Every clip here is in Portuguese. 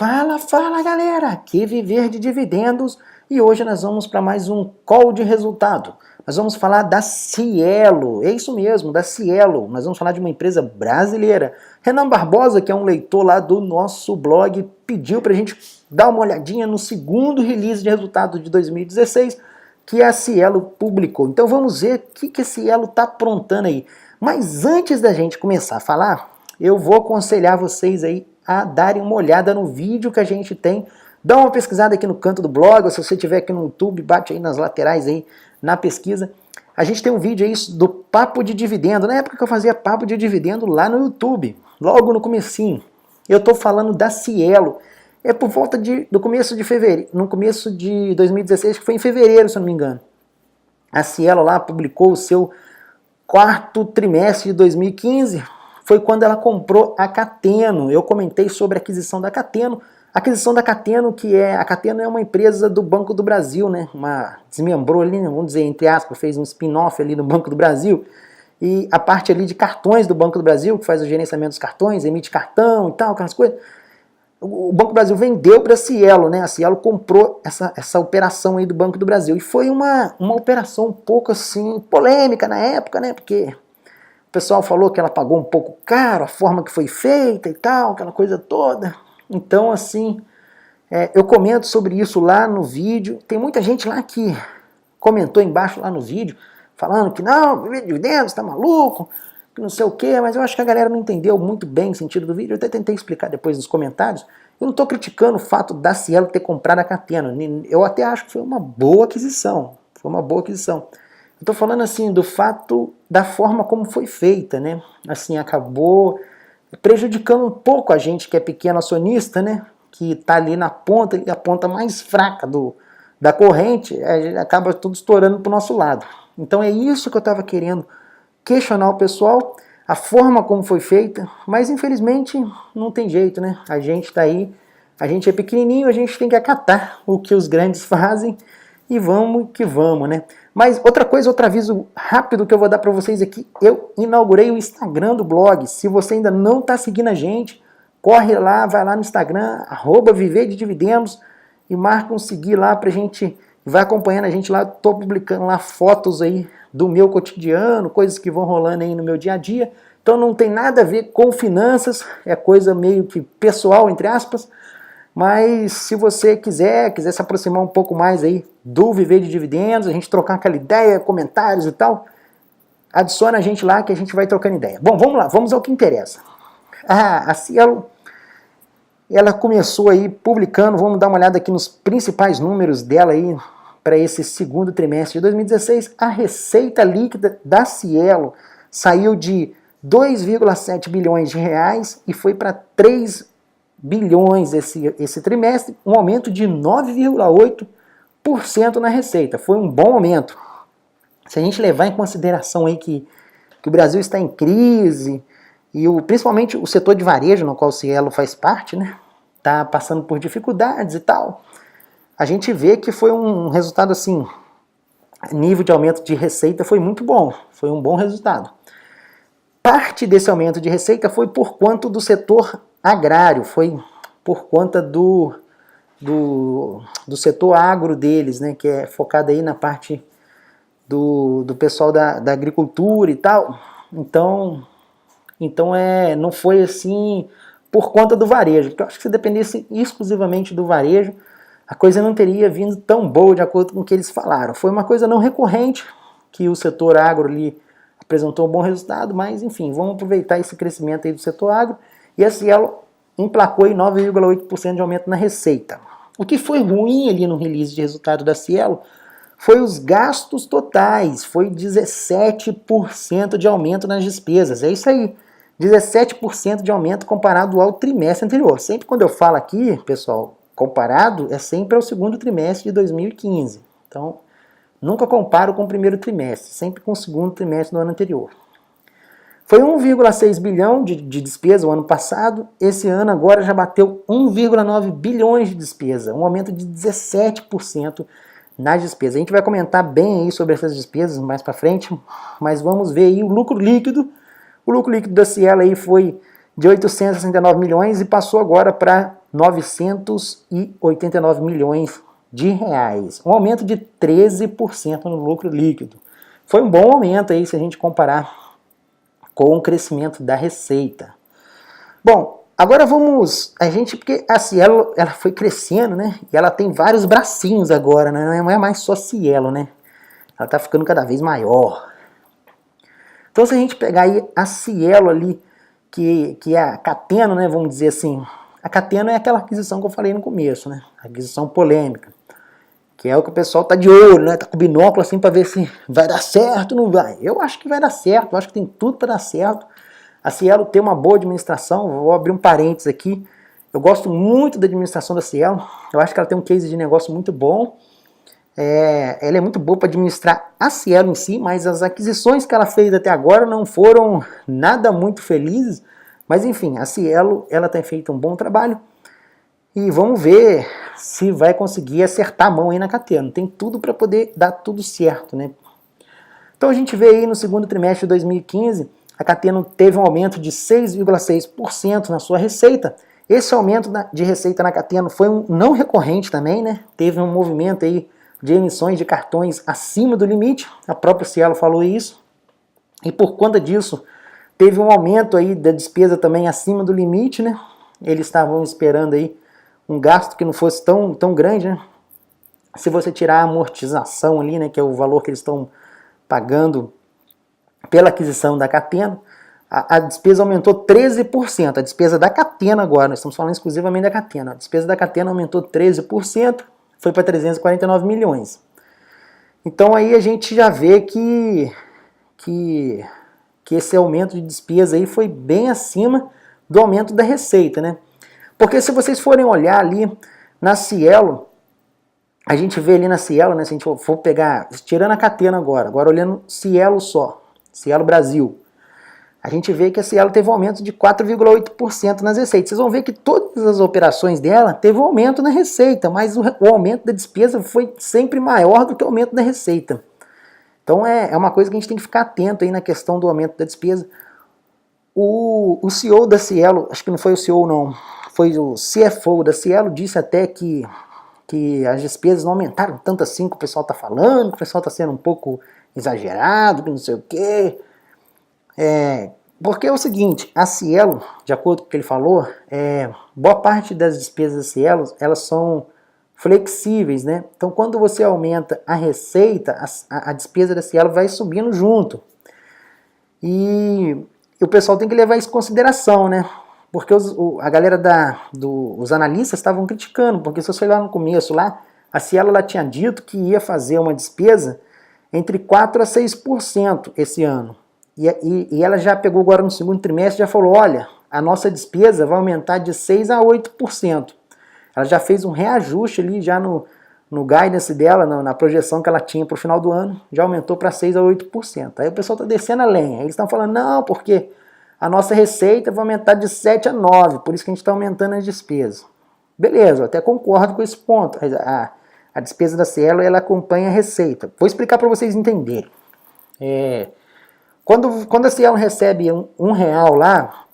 Fala galera, aqui Viver de Dividendos e hoje nós vamos para mais um call de resultado. Nós vamos falar da Cielo, é isso mesmo, da Cielo. Nós vamos falar de uma empresa brasileira. Renan Barbosa, que é um leitor lá do nosso blog, pediu para a gente dar uma olhadinha no segundo release de resultado de 2016 que a Cielo publicou. Então vamos ver o que a Cielo está aprontando aí. Mas antes da gente começar a falar, eu vou aconselhar vocês aí a darem uma olhada no vídeo que a gente tem. Dá uma pesquisada aqui no canto do blog, ou se você estiver aqui no YouTube, bate aí nas laterais aí na pesquisa. A gente tem um vídeo aí do Papo de Dividendo, na época que eu fazia Papo de Dividendo lá no YouTube, logo no comecinho. Eu estou falando da Cielo. É por volta do começo de fevereiro, no começo de 2016, que foi em fevereiro, se eu não me engano. A Cielo lá publicou o seu quarto trimestre de 2015, foi quando ela comprou a Cateno. Eu comentei sobre a aquisição da Cateno. A aquisição da Cateno, a Cateno é uma empresa do Banco do Brasil, né? Desmembrou ali, vamos dizer, entre aspas, fez um spin-off ali no Banco do Brasil. E a parte ali de cartões do Banco do Brasil, que faz o gerenciamento dos cartões, emite cartão e tal, aquelas coisas. O Banco do Brasil vendeu para a Cielo, né? A Cielo comprou essa operação aí do Banco do Brasil. E foi uma operação um pouco assim, polêmica na época, né? Porque o pessoal falou que ela pagou um pouco caro, a forma que foi feita e tal, aquela coisa toda. Então, assim, eu comento sobre isso lá no vídeo. Tem muita gente lá que comentou embaixo lá no vídeo, falando que não, viver de dividendos, tá maluco, que não sei o quê, mas eu acho que a galera não entendeu muito bem o sentido do vídeo. Eu até tentei explicar depois nos comentários. Eu não estou criticando o fato da Cielo ter comprado a Cateno. Eu até acho que foi uma boa aquisição. Foi uma boa aquisição. Eu estou falando assim do fato da forma como foi feita, né? Assim, acabou prejudicando um pouco a gente que é pequeno acionista, né? Que está ali na ponta, e a ponta mais fraca da corrente, acaba tudo estourando para o nosso lado. Então é isso que eu estava querendo questionar o pessoal, a forma como foi feita, mas infelizmente não tem jeito, né? A gente está aí, a gente é pequenininho, a gente tem que acatar o que os grandes fazem e vamos que vamos, né? Mas outra coisa, outro aviso rápido que eu vou dar para vocês aqui, eu inaugurei o Instagram do blog. Se você ainda não está seguindo a gente, corre lá, vai lá no Instagram, @Viver de Dividendos e marca um seguir lá pra gente, vai acompanhando a gente lá. Tô publicando lá fotos aí do meu cotidiano, coisas que vão rolando aí no meu dia a dia. Então não tem nada a ver com finanças, é coisa meio que pessoal, entre aspas. Mas se você quiser se aproximar um pouco mais aí do Viver de Dividendos, a gente trocar aquela ideia, comentários e tal, adiciona a gente lá que a gente vai trocando ideia. Bom, vamos lá, vamos ao que interessa. A Cielo, ela começou aí publicando, vamos dar uma olhada aqui nos principais números dela aí para esse segundo trimestre de 2016. A receita líquida da Cielo saiu de 2,7 bilhões de reais e foi para 3 bilhões esse trimestre, um aumento de 9,8% na receita. Foi um bom aumento. Se a gente levar em consideração aí que o Brasil está em crise, e principalmente o setor de varejo, no qual o Cielo faz parte, né, está passando por dificuldades e tal, a gente vê que foi um resultado assim, nível de aumento de receita foi muito bom, foi um bom resultado. Parte desse aumento de receita foi por conta do setor agrário, foi por conta do setor agro deles, né, que é focado aí na parte do pessoal da agricultura e tal. Então não foi assim por conta do varejo, porque eu acho que se dependesse exclusivamente do varejo, a coisa não teria vindo tão boa de acordo com o que eles falaram. Foi uma coisa não recorrente que o setor agro ali apresentou um bom resultado, mas enfim, vamos aproveitar esse crescimento aí do setor agro. E a Cielo emplacou em 9,8% de aumento na receita. O que foi ruim ali no release de resultado da Cielo foi os gastos totais, foi 17% de aumento nas despesas. É isso aí, 17% de aumento comparado ao trimestre anterior. Sempre quando eu falo aqui, pessoal, comparado, é sempre ao segundo trimestre de 2015. Então, nunca comparo com o primeiro trimestre, sempre com o segundo trimestre do ano anterior. Foi 1,6 bilhão de despesa o ano passado, esse ano agora já bateu 1,9 bilhões de despesa, um aumento de 17% nas despesas. A gente vai comentar bem aí sobre essas despesas mais para frente, mas vamos ver aí o lucro líquido. O lucro líquido da Cielo aí foi de 869 milhões e passou agora para 989 milhões de reais. Um aumento de 13% no lucro líquido. Foi um bom aumento aí se a gente comparar com o crescimento da receita. Bom, agora porque a Cielo, ela foi crescendo, né? E ela tem vários bracinhos agora, né? Não é mais só Cielo, né? Ela tá ficando cada vez maior. Então se a gente pegar aí a Cielo ali, que é a Cateno, né? Vamos dizer assim. A Cateno é aquela aquisição que eu falei no começo, né? Aquisição polêmica. Que é o que o pessoal tá de olho, né? Tá com o binóculo assim para ver se vai dar certo ou não vai. Eu acho que vai dar certo, eu acho que tem tudo para dar certo. A Cielo tem uma boa administração, vou abrir um parênteses aqui. Eu gosto muito da administração da Cielo, eu acho que ela tem um case de negócio muito bom. Ela é muito boa para administrar a Cielo em si, mas as aquisições que ela fez até agora não foram nada muito felizes. Mas enfim, a Cielo, ela tem feito um bom trabalho. E vamos ver se vai conseguir acertar a mão aí na Cateno. Tem tudo para poder dar tudo certo, né? Então a gente vê aí no segundo trimestre de 2015, a Cateno teve um aumento de 6,6% na sua receita. Esse aumento de receita na Cateno foi um não recorrente também, né? Teve um movimento aí de emissões de cartões acima do limite. A própria Cielo falou isso. E por conta disso, teve um aumento aí da despesa também acima do limite, né? Eles estavam esperando aí um gasto que não fosse tão grande, né? Se você tirar a amortização ali, né, que é o valor que eles estão pagando pela aquisição da Cateno, a despesa aumentou 13%. A despesa da Cateno agora, nós estamos falando exclusivamente da Cateno. A despesa da Cateno aumentou 13%, foi para 349 milhões. Então aí a gente já vê que esse aumento de despesa aí foi bem acima do aumento da receita, né? Porque se vocês forem olhar ali na Cielo, a gente vê ali na Cielo, né, se a gente for pegar, tirando a Cateno agora olhando Cielo só, Cielo Brasil, a gente vê que a Cielo teve um aumento de 4,8% nas receitas. Vocês vão ver que todas as operações dela teve um aumento na receita, mas o aumento da despesa foi sempre maior do que o aumento da receita. Então é uma coisa que a gente tem que ficar atento aí na questão do aumento da despesa. O CEO da Cielo, acho que não foi o CEO não, foi o CFO da Cielo, disse até que as despesas não aumentaram tanto assim que o pessoal está falando, que o pessoal está sendo um pouco exagerado, que não sei o quê. Porque é o seguinte, a Cielo, de acordo com o que ele falou, boa parte das despesas da Cielo, elas são flexíveis, né? Então quando você aumenta a receita, a despesa da Cielo vai subindo junto. E o pessoal tem que levar isso em consideração, né? Porque a galera os analistas estavam criticando, porque se você olhar no começo lá, a Cielo ela tinha dito que ia fazer uma despesa entre 4% a 6% esse ano. E ela já pegou agora no segundo trimestre e já falou, olha, a nossa despesa vai aumentar de 6% a 8%. Ela já fez um reajuste ali já no guidance dela, na projeção que ela tinha para o final do ano, já aumentou para 6% a 8%. Aí o pessoal está descendo a lenha, eles estão falando, não, porque a nossa receita vai aumentar de 7% a 9%, por isso que a gente está aumentando as despesas. Beleza, eu até concordo com esse ponto. A despesa da Cielo, ela acompanha a receita. Vou explicar para vocês entenderem. Quando a Cielo recebe R$1 lá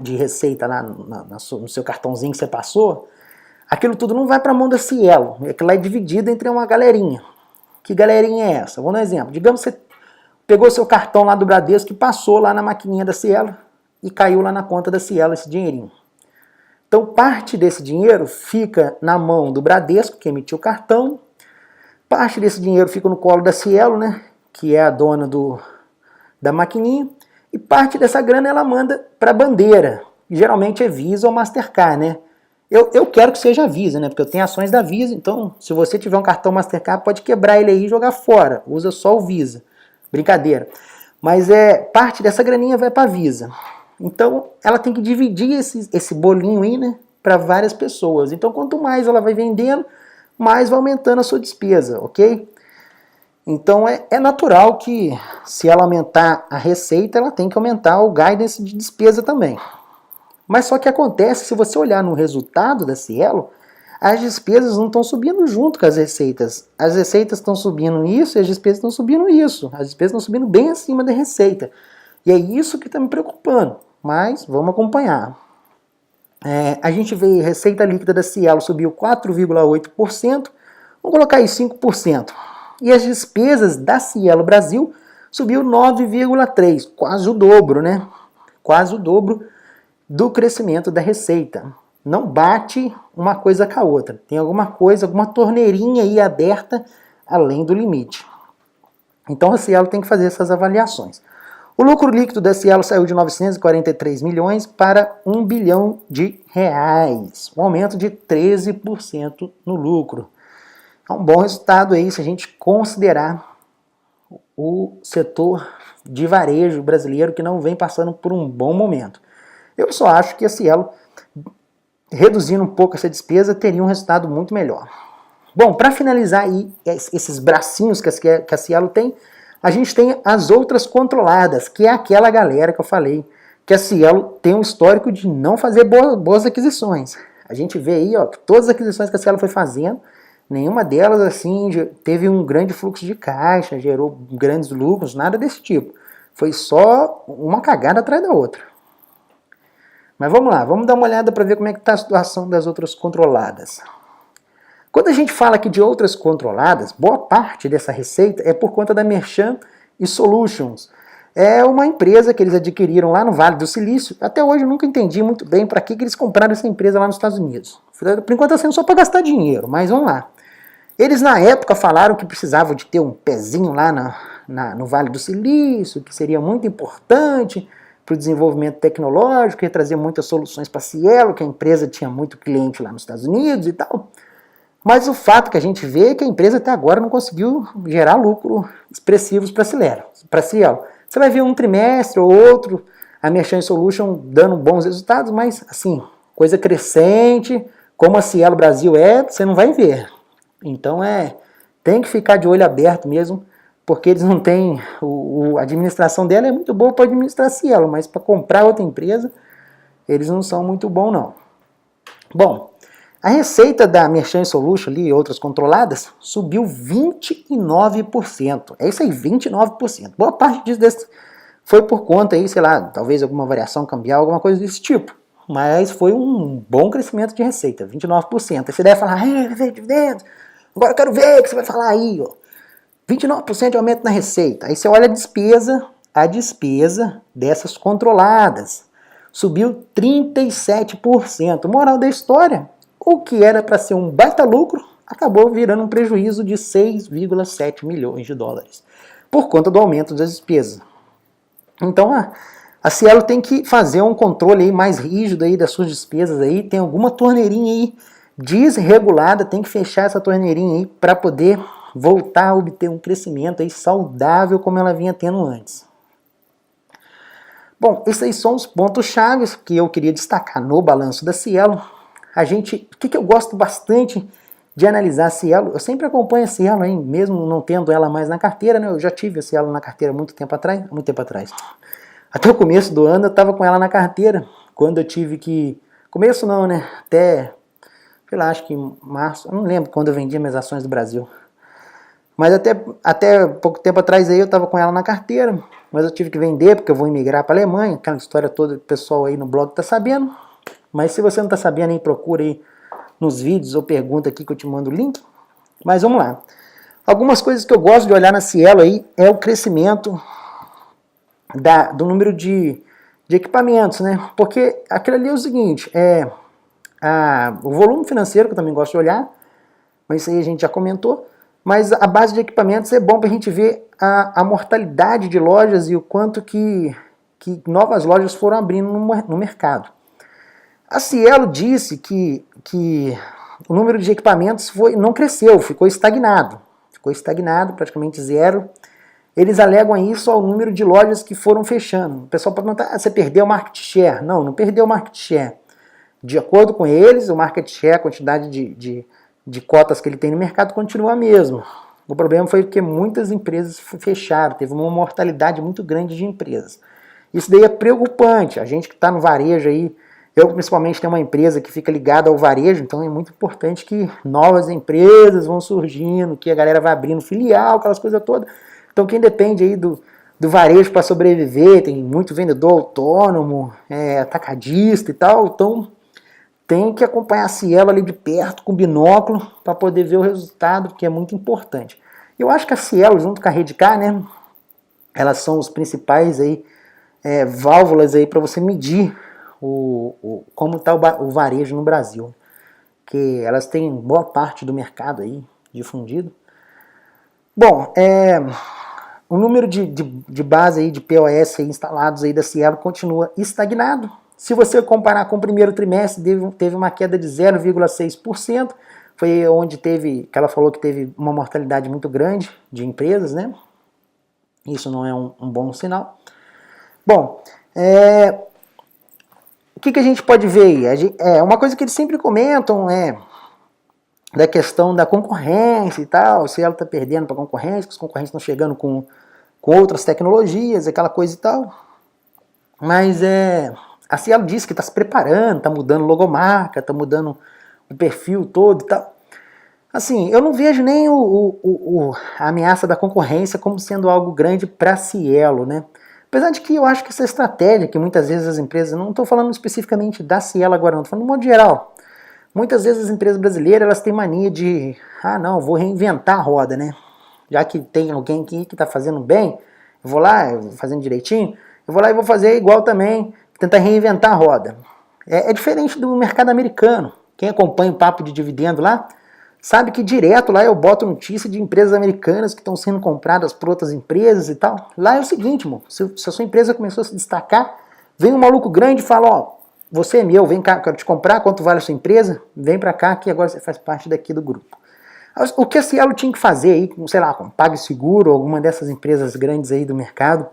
de receita lá no seu cartãozinho que você passou, aquilo tudo não vai para a mão da Cielo, aquilo lá é dividido entre uma galerinha. Que galerinha é essa? Vou dar um exemplo. Digamos que você pegou seu cartão lá do Bradesco e passou lá na maquininha da Cielo e caiu lá na conta da Cielo esse dinheirinho. Então parte desse dinheiro fica na mão do Bradesco, que emitiu o cartão, parte desse dinheiro fica no colo da Cielo, né, que é a dona da maquininha, e parte dessa grana ela manda para a bandeira, geralmente é Visa ou Mastercard, né? Eu quero que seja a Visa, né, porque eu tenho ações da Visa, então se você tiver um cartão Mastercard, pode quebrar ele aí e jogar fora, usa só o Visa. Brincadeira. Mas parte dessa graninha vai para a Visa. Então, ela tem que dividir esse bolinho aí, né, para várias pessoas. Então, quanto mais ela vai vendendo, mais vai aumentando a sua despesa, ok? Então, é natural que, se ela aumentar a receita, ela tem que aumentar o guidance de despesa também. Mas só que acontece, se você olhar no resultado da Cielo, as despesas não estão subindo junto com as receitas. As receitas estão subindo isso e as despesas estão subindo isso. As despesas estão subindo bem acima da receita. E é isso que está me preocupando. Mas vamos acompanhar. A gente vê a receita líquida da Cielo subiu 4,8%, vamos colocar aí 5%. E as despesas da Cielo Brasil subiu 9,3%, quase o dobro, né? Quase o dobro do crescimento da receita. Não bate uma coisa com a outra. Tem alguma coisa, alguma torneirinha aí aberta além do limite. Então a Cielo tem que fazer essas avaliações. O lucro líquido da Cielo saiu de 943 milhões para 1 bilhão de reais, um aumento de 13% no lucro. É um bom resultado aí se a gente considerar o setor de varejo brasileiro que não vem passando por um bom momento. Eu só acho que a Cielo, reduzindo um pouco essa despesa, teria um resultado muito melhor. Bom, para finalizar aí esses bracinhos que a Cielo tem, a gente tem as outras controladas, que é aquela galera que eu falei, que a Cielo tem um histórico de não fazer boas aquisições. A gente vê aí, ó, que todas as aquisições que a Cielo foi fazendo, nenhuma delas assim teve um grande fluxo de caixa, gerou grandes lucros, nada desse tipo. Foi só uma cagada atrás da outra. Mas vamos lá, vamos dar uma olhada para ver como é que está a situação das outras controladas. Quando a gente fala aqui de outras controladas, boa parte dessa receita é por conta da Merchan e Solutions. É uma empresa que eles adquiriram lá no Vale do Silício. Até hoje eu nunca entendi muito bem para que eles compraram essa empresa lá nos Estados Unidos. Por enquanto está sendo só para gastar dinheiro, mas vamos lá. Eles na época falaram que precisavam de ter um pezinho lá no Vale do Silício, que seria muito importante para o desenvolvimento tecnológico, ia trazer muitas soluções para a Cielo, que a empresa tinha muito cliente lá nos Estados Unidos e tal. Mas o fato que a gente vê é que a empresa até agora não conseguiu gerar lucro expressivos para a Cielo. Você vai ver um trimestre ou outro, a Merchant Solution dando bons resultados, mas assim, coisa crescente, como a Cielo Brasil é, você não vai ver. Então tem que ficar de olho aberto mesmo, porque eles não têm, a administração dela é muito boa para administrar a Cielo, mas para comprar outra empresa, eles não são muito bons não. Bom, a receita da Merchant Solution ali e outras controladas subiu 29%. É isso aí, 29%. Boa parte disso foi por conta aí, sei lá, talvez alguma variação cambial, alguma coisa desse tipo. Mas foi um bom crescimento de receita, 29%. Aí você deve falar, dividendos. Agora eu quero ver o que você vai falar aí, ó. 29% de aumento na receita. Aí você olha a despesa dessas controladas subiu 37%. Moral da história, o que era para ser um baita lucro, acabou virando um prejuízo de 6,7 milhões de dólares, por conta do aumento das despesas. Então a Cielo tem que fazer um controle aí mais rígido aí das suas despesas aí, tem alguma torneirinha aí desregulada, tem que fechar essa torneirinha aí para poder voltar a obter um crescimento aí saudável como ela vinha tendo antes. Bom, esses aí são os pontos chaves que eu queria destacar no balanço da Cielo. O que eu gosto bastante de analisar a Cielo, eu sempre acompanho a Cielo, hein, mesmo não tendo ela mais na carteira, né? Eu já tive a Cielo na carteira muito tempo atrás. Até o começo do ano eu estava com ela na carteira, quando eu tive que... Começo não, né? Até, sei lá, acho que em março, eu não lembro quando eu vendia minhas ações do Brasil. Mas até pouco tempo atrás aí eu estava com ela na carteira, mas eu tive que vender porque eu vou emigrar para a Alemanha, aquela história toda que o pessoal aí no blog está sabendo. Mas se você não está sabendo aí, procura aí nos vídeos ou pergunta aqui que eu te mando o link. Mas vamos lá. Algumas coisas que eu gosto de olhar na Cielo aí é o crescimento do número de equipamentos, né? Porque aquilo ali é o seguinte, o volume financeiro, que eu também gosto de olhar, mas isso aí a gente já comentou, mas a base de equipamentos é bom para a gente ver a mortalidade de lojas e o quanto que novas lojas foram abrindo no mercado. A Cielo disse que o número de equipamentos não cresceu, ficou estagnado, praticamente zero. Eles alegam isso ao número de lojas que foram fechando. O pessoal pode perguntar, você perdeu o market share? Não perdeu o market share. De acordo com eles, o market share, a quantidade de cotas que ele tem no mercado continua a mesma. O problema foi que muitas empresas fecharam, teve uma mortalidade muito grande de empresas. Isso daí é preocupante. A gente que está no varejo aí, eu principalmente tenho uma empresa que fica ligada ao varejo, então é muito importante que novas empresas vão surgindo, que a galera vai abrindo filial, aquelas coisas todas. Então quem depende aí do varejo para sobreviver, tem muito vendedor autônomo, atacadista e tal, então tem que acompanhar a Cielo ali de perto, com binóculo, para poder ver o resultado, porque é muito importante. Eu acho que a Cielo, junto com a Redcar, né, elas são os principais aí, válvulas aí para você medir como está o varejo no Brasil. Que elas têm boa parte do mercado aí difundido. Bom, o número de base aí, de POS aí instalados aí da Cielo continua estagnado. Se você comparar com o primeiro trimestre, teve uma queda de 0,6%. Foi onde que ela falou que teve uma mortalidade muito grande de empresas, né? Isso não é um bom sinal. Bom, o que a gente pode ver aí? Uma coisa que eles sempre comentam da questão da concorrência e tal, se ela está perdendo para a concorrência, que os concorrentes estão chegando com outras tecnologias, aquela coisa e tal. Mas a Cielo disse que está se preparando, está mudando logomarca, está mudando o perfil todo e tal. Assim, eu não vejo nem a ameaça da concorrência como sendo algo grande para a Cielo, né? Apesar de que eu acho que essa estratégia que muitas vezes as empresas, não estou falando especificamente da Cielo agora, não, estou falando de modo geral. Muitas vezes as empresas brasileiras elas têm mania de, não, vou reinventar a roda, né? Já que tem alguém aqui que está fazendo bem, eu vou lá, fazendo direitinho, eu vou lá e vou fazer igual também, tentar reinventar a roda. É diferente do mercado americano. Quem acompanha o papo de dividendo lá, sabe que direto lá eu boto notícia de empresas americanas que estão sendo compradas por outras empresas e tal. Lá é o seguinte, irmão, se a sua empresa começou a se destacar, vem um maluco grande e fala, ó, você é meu, vem cá, quero te comprar, quanto vale a sua empresa? Vem pra cá que agora você faz parte daqui do grupo. O que a Cielo tinha que fazer aí, sei lá, com PagSeguro, alguma dessas empresas grandes aí do mercado,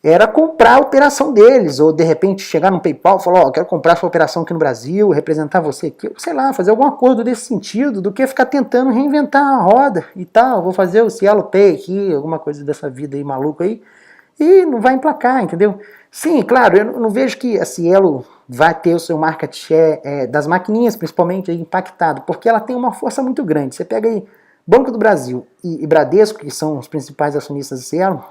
era comprar a operação deles, ou de repente chegar no PayPal e falar, ó, quero comprar a sua operação aqui no Brasil, representar você aqui, sei lá, fazer algum acordo desse sentido, do que ficar tentando reinventar a roda e tal, vou fazer o Cielo Pay aqui, alguma coisa dessa vida aí maluca aí, e não vai emplacar, entendeu? Sim, claro, eu não vejo que a Cielo vai ter o seu market share das maquininhas, principalmente, aí, impactado, porque ela tem uma força muito grande. Você pega aí Banco do Brasil e Bradesco, que são os principais acionistas da Cielo,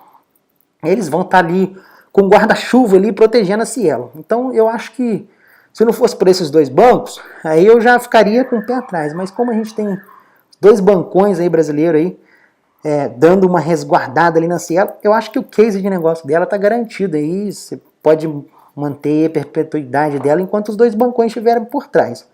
eles vão estar ali com guarda-chuva ali protegendo a Cielo. Então eu acho que se não fosse por esses dois bancos, aí eu já ficaria com o pé atrás. Mas como a gente tem dois bancões aí brasileiros aí, dando uma resguardada ali na Cielo, eu acho que o case de negócio dela está garantido aí, você pode manter a perpetuidade dela enquanto os dois bancões estiverem por trás.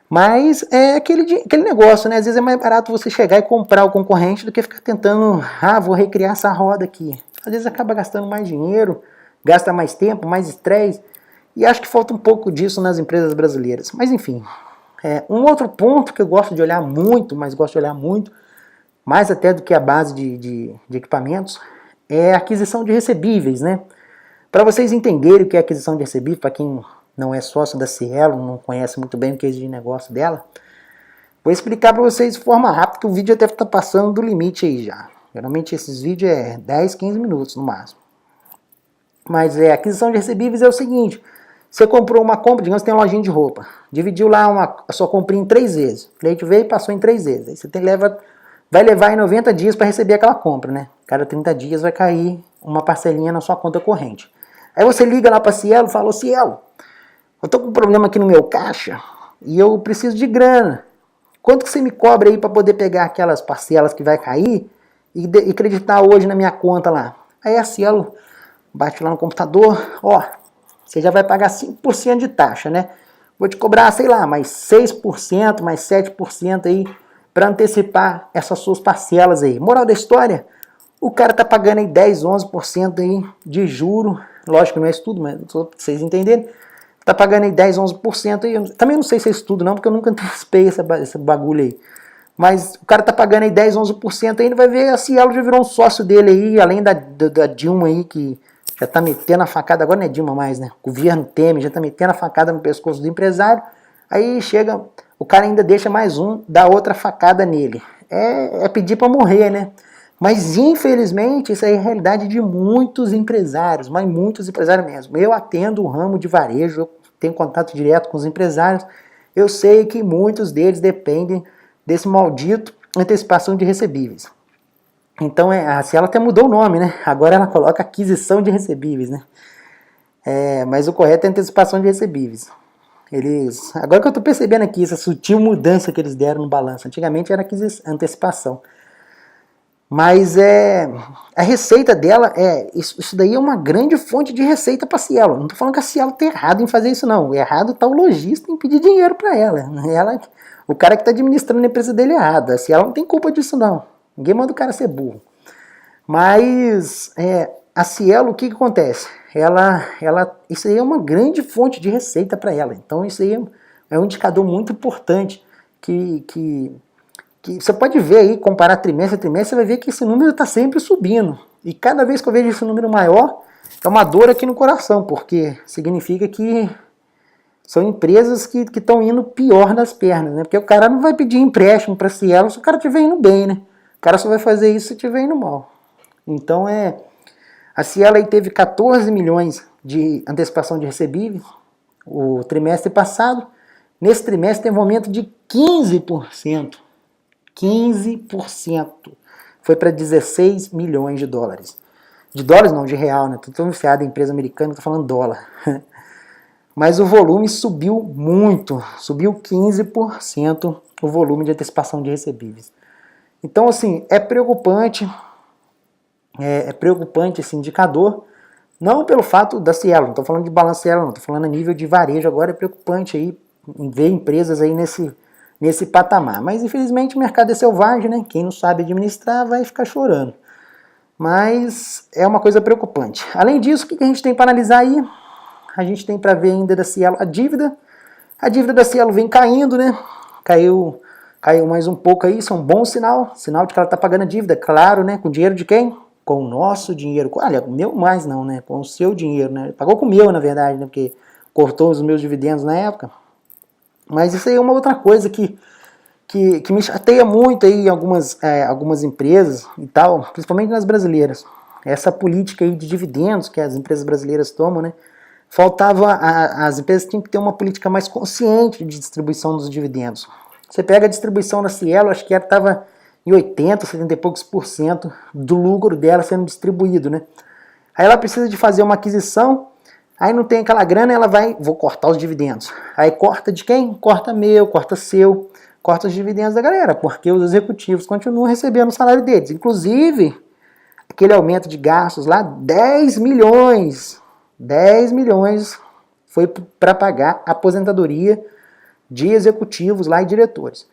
Mas é aquele negócio, né? Às vezes é mais barato você chegar e comprar o concorrente do que ficar tentando, vou recriar essa roda aqui. Às vezes acaba gastando mais dinheiro, gasta mais tempo, mais estresse, e acho que falta um pouco disso nas empresas brasileiras. Mas enfim, um outro ponto que eu gosto de olhar muito, mais até do que a base de equipamentos, é a aquisição de recebíveis, né? Para vocês entenderem o que é aquisição de recebíveis, para quem não é sócio da Cielo, não conhece muito bem o que é de negócio dela, vou explicar para vocês de forma rápida, que o vídeo deve estar passando do limite aí já. Geralmente esses vídeos 10, 15 minutos no máximo. Mas a aquisição de recebíveis é o seguinte, você comprou uma compra, digamos que tem uma lojinha de roupa, dividiu lá a sua compra em 3 vezes, o cliente veio e passou em 3 vezes, aí você vai levar em 90 dias para receber aquela compra, né? Cada 30 dias vai cair uma parcelinha na sua conta corrente. Aí você liga lá para a Cielo e fala, Cielo, eu tô com um problema aqui no meu caixa e eu preciso de grana. Quanto que você me cobra aí para poder pegar aquelas parcelas que vai cair e acreditar hoje na minha conta lá? Aí a Cielo bate lá no computador, você já vai pagar 5% de taxa, né? Vou te cobrar, sei lá, mais 6%, mais 7% aí para antecipar essas suas parcelas aí. Moral da história, o cara tá pagando aí 10, 11% aí de juro, lógico que não é isso tudo, mas só pra vocês entenderem, tá pagando aí 10, 11% aí, também não sei se é isso tudo não, porque eu nunca antecipei esse bagulho aí. Mas o cara tá pagando aí 10, 11% aí, ele vai ver, a Cielo já virou um sócio dele aí, além da Dilma aí, que já tá metendo a facada, agora não é Dilma mais, né? O governo Temer já tá metendo a facada no pescoço do empresário, aí chega, o cara ainda deixa mais dá outra facada nele. É pedir pra morrer, né? Mas infelizmente isso aí é a realidade de muitos empresários, mas muitos empresários mesmo. Eu atendo o ramo de varejo, eu tenho contato direto com os empresários, eu sei que muitos deles dependem desse maldito antecipação de recebíveis. Então a Cielo até mudou o nome, né? Agora ela coloca aquisição de recebíveis, né? Mas o correto é antecipação de recebíveis. Agora que eu tô percebendo aqui, essa sutil mudança que eles deram no balanço. Antigamente era antecipação. Mas a receita dela, isso daí é uma grande fonte de receita para a Cielo. Não tô falando que a Cielo tá errado em fazer isso, não. O errado tá o lojista em pedir dinheiro para ela. O cara que tá administrando a empresa dele é errado. A Cielo não tem culpa disso, não. Ninguém manda o cara ser burro. Mas a Cielo, o que acontece? Isso aí é uma grande fonte de receita para ela. Então isso aí é um indicador muito importante que você pode ver aí, comparar trimestre a trimestre, você vai ver que esse número está sempre subindo. E cada vez que eu vejo esse número maior, é uma dor aqui no coração, porque significa que são empresas que estão indo pior das pernas, né? Porque o cara não vai pedir empréstimo para a Cielo se o cara estiver indo bem, né? O cara só vai fazer isso se estiver indo mal. Então a Cielo aí teve 14 milhões de antecipação de recebíveis o trimestre passado. Nesse trimestre tem um aumento de 15%. 15%. Foi para 16 milhões de dólares. De dólares não, de real, né? Estou enfiado em empresa americana, estou falando dólar. Mas o volume subiu muito, subiu 15% o volume de antecipação de recebíveis. Então, assim, é preocupante esse indicador, não pelo fato da Cielo, não estou falando de balanço Cielo, não, estou falando a nível de varejo agora, é preocupante aí ver empresas aí nesse patamar. Mas infelizmente o mercado é selvagem, né? Quem não sabe administrar vai ficar chorando. Mas é uma coisa preocupante. Além disso, o que a gente tem para analisar aí? A gente tem para ver ainda da Cielo a dívida. A dívida da Cielo vem caindo, né? Caiu mais um pouco aí, isso é um bom sinal. Sinal de que ela está pagando a dívida, claro, né? Com dinheiro de quem? Com o nosso dinheiro. Olha, o meu mais não, né? Com o seu dinheiro, né? Pagou com o meu, na verdade, né? Porque cortou os meus dividendos na época. Mas isso aí é uma outra coisa que me chateia muito aí em algumas empresas e tal, principalmente nas brasileiras. Essa política aí de dividendos que as empresas brasileiras tomam, né? As empresas tinham que ter uma política mais consciente de distribuição dos dividendos. Você pega a distribuição da Cielo, acho que ela estava em 80, 70 e poucos por cento do lucro dela sendo distribuído, né? Aí ela precisa de fazer uma aquisição, aí não tem aquela grana, vou cortar os dividendos. Aí corta de quem? Corta meu, corta seu, corta os dividendos da galera, porque os executivos continuam recebendo o salário deles. Inclusive, aquele aumento de gastos lá, 10 milhões foi para pagar a aposentadoria de executivos lá e diretores.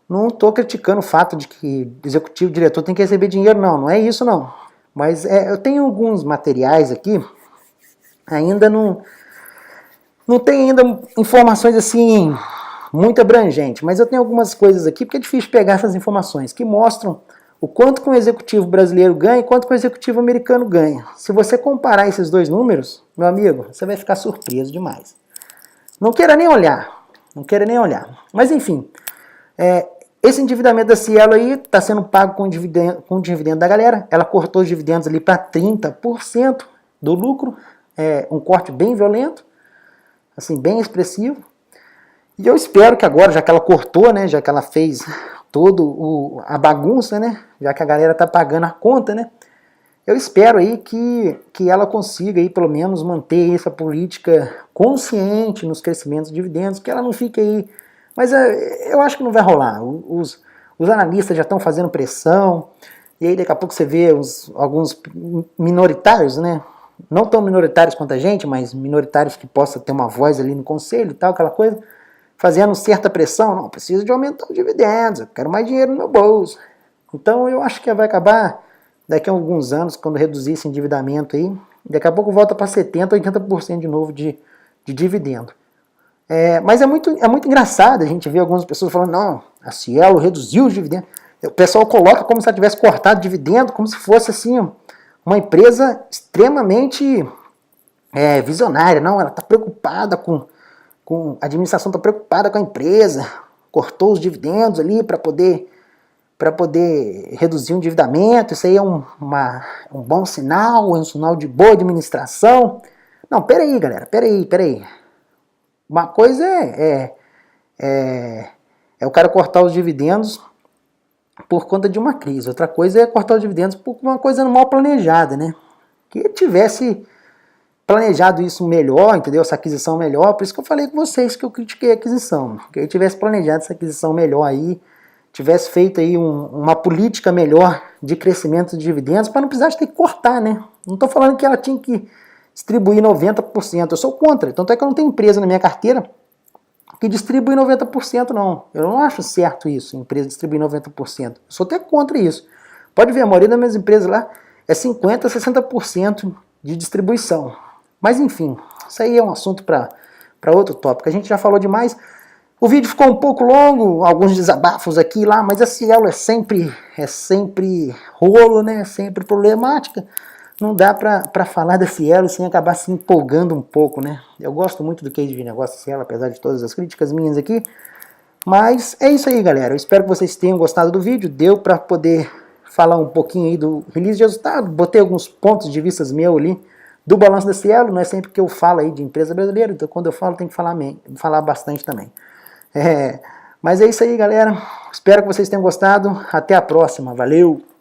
Não estou criticando o fato de que executivo e diretor tem que receber dinheiro, não é isso não. Mas eu tenho alguns materiais aqui, ainda não tem ainda informações assim muito abrangentes, mas eu tenho algumas coisas aqui, porque é difícil pegar essas informações, que mostram o quanto que um executivo brasileiro ganha e quanto que um executivo americano ganha. Se você comparar esses dois números, meu amigo, você vai ficar surpreso demais. Não queira nem olhar. Mas enfim, esse endividamento da Cielo aí está sendo pago com o dividendo da galera. Ela cortou os dividendos ali para 30% do lucro. Um corte bem violento, assim, bem expressivo. E eu espero que agora, já que ela cortou, né, já que ela fez a bagunça, né, já que a galera está pagando a conta, né, eu espero aí que ela consiga aí pelo menos manter essa política consciente nos crescimentos de dividendos, que ela não fique aí. Mas eu acho que não vai rolar. Os analistas já estão fazendo pressão, e aí daqui a pouco você vê alguns minoritários, né? Não tão minoritários quanto a gente, mas minoritários que possam ter uma voz ali no conselho e tal, aquela coisa, fazendo certa pressão. Não, preciso de aumentar os dividendos, eu quero mais dinheiro no meu bolso. Então eu acho que vai acabar daqui a alguns anos, quando reduzir esse endividamento aí, daqui a pouco volta para 70%, 80% de novo de dividendo. Mas é muito engraçado a gente ver algumas pessoas falando, não, a Cielo reduziu os dividendos. O pessoal coloca como se ela tivesse cortado dividendo, como se fosse assim uma empresa extremamente visionária. Não, ela está preocupada a administração está preocupada com a empresa, cortou os dividendos ali para poder reduzir o endividamento. Isso aí é um bom sinal, é um sinal de boa administração. Não, peraí, galera, peraí. Uma coisa é o cara cortar os dividendos por conta de uma crise. Outra coisa é cortar os dividendos por uma coisa mal planejada, né? Que tivesse planejado isso melhor, entendeu? Essa aquisição melhor, por isso que eu falei com vocês que eu critiquei a aquisição. Que eu tivesse planejado essa aquisição melhor aí, tivesse feito aí uma política melhor de crescimento de dividendos, para não precisar de ter que cortar, né? Não estou falando que ela tinha que distribuir 90%, eu sou contra, tanto é que eu não tenho empresa na minha carteira que distribui 90% não. Eu não acho certo isso, empresa distribuir 90%. Eu sou até contra isso. Pode ver, a maioria das minhas empresas lá é 50%, 60% de distribuição. Mas enfim, isso aí é um assunto para outro tópico. A gente já falou demais. O vídeo ficou um pouco longo, alguns desabafos aqui e lá, mas a Cielo é sempre rolo, né? É sempre problemática. Não dá para falar da Cielo sem acabar se empolgando um pouco, né? Eu gosto muito do case de negócio da Cielo, apesar de todas as críticas minhas aqui. Mas é isso aí, galera. Eu espero que vocês tenham gostado do vídeo. Deu para poder falar um pouquinho aí do release de resultado. Botei alguns pontos de vista meu ali do balanço da Cielo. Não é sempre que eu falo aí de empresa brasileira, então quando eu falo tem que falar bastante também. Mas é isso aí, galera. Espero que vocês tenham gostado. Até a próxima. Valeu!